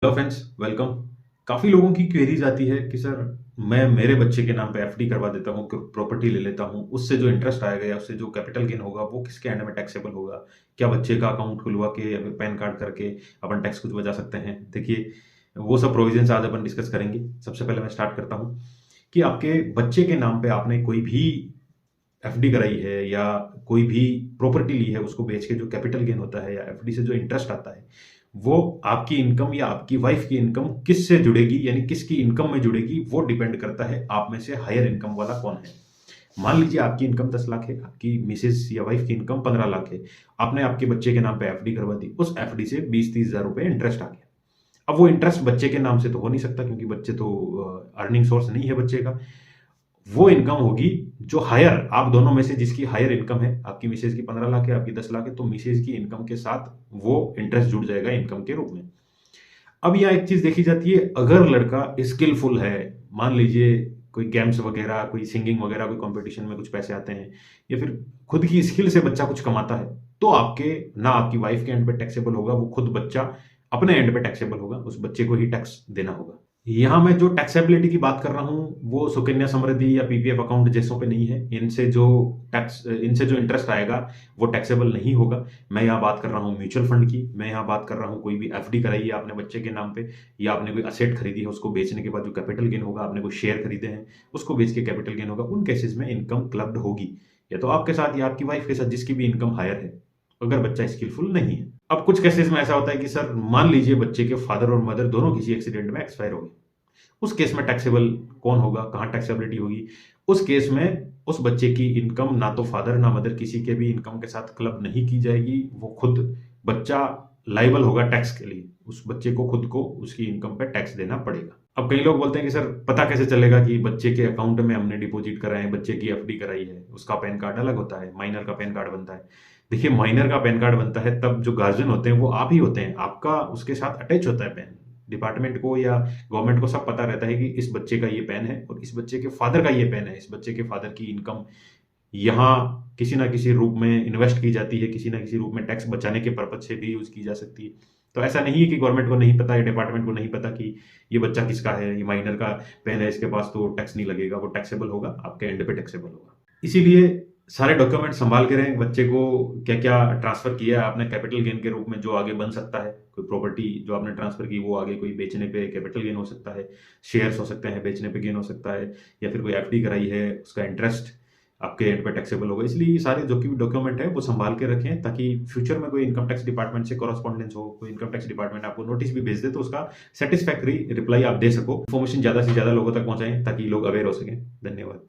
Hello friends, welcome. काफ़ी लोगों की क्वेरीज आती है कि सर मैं मेरे बच्चे के नाम पे एफडी करवा देता हूँ, प्रॉपर्टी ले लेता हूँ, उससे जो इंटरेस्ट आएगा या उससे जो कैपिटल गेन होगा वो किसके एंड में टैक्सेबल होगा? क्या बच्चे का अकाउंट खुलवा के या फिर पैन कार्ड करके अपन टैक्स कुछ बचा सकते हैं? देखिए, वो सब प्रोविजंस आज अपन डिस्कस करेंगे। सबसे पहले मैं स्टार्ट करता हूँ कि आपके बच्चे के नाम पे आपने कोई भी एफडी कराई है या कोई भी प्रॉपर्टी ली है, उसको बेच के जो कैपिटल गेन होता है या एफडी से जो इंटरेस्ट आता है, वो आपकी इनकम या आपकी वाइफ की इनकम किससे जुड़ेगी, यानी किसकी इनकम में जुड़ेगी, वो डिपेंड करता है आप में से हायर इनकम वाला कौन है। मान लीजिए आपकी इनकम 10 लाख है, आपकी मिसेज या वाइफ की इनकम 15 लाख है। आपने आपके बच्चे के नाम पे एफडी करवा दी, उस एफडी से 20-30 हजार रुपए इंटरेस्ट आ गया। अब वो इंटरेस्ट बच्चे के नाम से तो हो नहीं सकता, क्योंकि बच्चे तो अर्निंग सोर्स नहीं है बच्चे का। वो इनकम होगी जो हायर, आप दोनों में से जिसकी हायर इनकम है, आपकी मिसेज की 15 लाख है, आपकी 10 लाख है, तो मिसेज की इनकम के साथ वो इंटरेस्ट जुड़ जाएगा इनकम के रूप में। अब यहाँ एक चीज देखी जाती है, अगर लड़का स्किलफुल है, मान लीजिए कोई गेम्स वगैरह, कोई सिंगिंग वगैरह, कोई कंपटीशन में कुछ पैसे आते हैं, या फिर खुद की स्किल से बच्चा कुछ कमाता है, तो आपके ना आपकी वाइफ के एंड पे टैक्सेबल होगा, वो खुद बच्चा अपने एंड पे टैक्सेबल होगा, उस बच्चे को ही टैक्स देना होगा। यहाँ मैं जो टैक्सेबिलिटी की बात कर रहा हूँ वो सुकन्या समृद्धि या पीपीएफ अकाउंट जैसों पे नहीं है। इनसे जो इंटरेस्ट आएगा वो टैक्सेबल नहीं होगा। मैं यहाँ बात कर रहा हूँ म्यूचुअल फंड की, मैं यहाँ बात कर रहा हूँ कोई भी एफडी कराई है आपने बच्चे के नाम पे, या आपने कोई असेट खरीदी है, उसको बेचने के बाद जो कैपिटल गेन होगा, आपने कोई शेयर खरीदे हैं उसको बेच के कैपिटल गेन होगा, उन केसेस में इनकम क्लब्ड होगी, या तो आपके साथ या आपकी वाइफ के साथ, जिसकी भी इनकम हायर है, अगर बच्चा स्किलफुल नहीं है। अब कुछ केसेस में ऐसा होता है कि सर मान लीजिए बच्चे के फादर और मदर दोनों किसी एक्सीडेंट में एक्सपायर हो गए, उस केस में टैक्सेबल कौन होगा, कहां टैक्सेबिलिटी होगी? उस केस में उस बच्चे की इनकम ना तो फादर ना मदर किसी के भी इनकम के साथ क्लब नहीं की जाएगी, वो खुद बच्चा लाइबल होगा टैक्स के लिए, उस बच्चे को खुद को उसकी इनकम पे टैक्स देना पड़ेगा। अब कई लोग बोलते हैं कि सर पता कैसे चलेगा कि बच्चे के अकाउंट में हमने डिपॉजिट करा है, बच्चे की एफडी कराई है, उसका पैन कार्ड अलग होता है, माइनर का पैन कार्ड बनता है। देखिए, माइनर का पैन कार्ड बनता है तब जो गार्जियन होते हैं वो आप ही होते हैं, आपका उसके साथ अटैच होता है पैन। डिपार्टमेंट को या गवर्नमेंट को सब पता रहता है कि इस बच्चे का ये पैन है और इस बच्चे के फादर का ये पैन है, इस बच्चे के फादर की इनकम यहाँ किसी ना किसी रूप में इन्वेस्ट की जाती है, किसी ना किसी रूप में टैक्स बचाने के पर्पज से भी यूज की जा सकती है। तो ऐसा नहीं है कि गवर्नमेंट को नहीं पता या डिपार्टमेंट को नहीं पता कि ये बच्चा किसका है, ये माइनर का पेन है, इसके पास तो टैक्स नहीं लगेगा, वो टैक्सेबल होगा, आपके एंड पे टैक्सेबल होगा। इसीलिए सारे डॉक्यूमेंट संभाल के रहें, बच्चे को क्या क्या ट्रांसफर किया है आपने कैपिटल गेन के रूप में जो आगे बन सकता है। कोई प्रॉपर्टी जो आपने ट्रांसफर की वो आगे कोई बेचने पे कैपिटल गेन हो सकता है, शेयर्स हो सकते हैं बेचने पे गेन हो सकता है, या फिर कोई एफडी कराई है उसका इंटरेस्ट आपके एंड पे टैक्सेबल होगा। इसलिए ये सारे जो भी डॉक्यूमेंट है वो संभाल के रखें, ताकि फ्यूचर में कोई इनकम टैक्स डिपार्टमेंट से कॉरेस्पॉन्डेंस हो, कोई इनकम टैक्स डिपार्टमेंट आपको नोटिस भी भेज दे तो उसका सेटिस्फैक्टरी रिप्लाई आप दे सको। इन्फॉर्मेशन ज्यादा से ज्यादा लोगों तक पहुंचाएं ताकि लोग अवेयर हो सकें। धन्यवाद।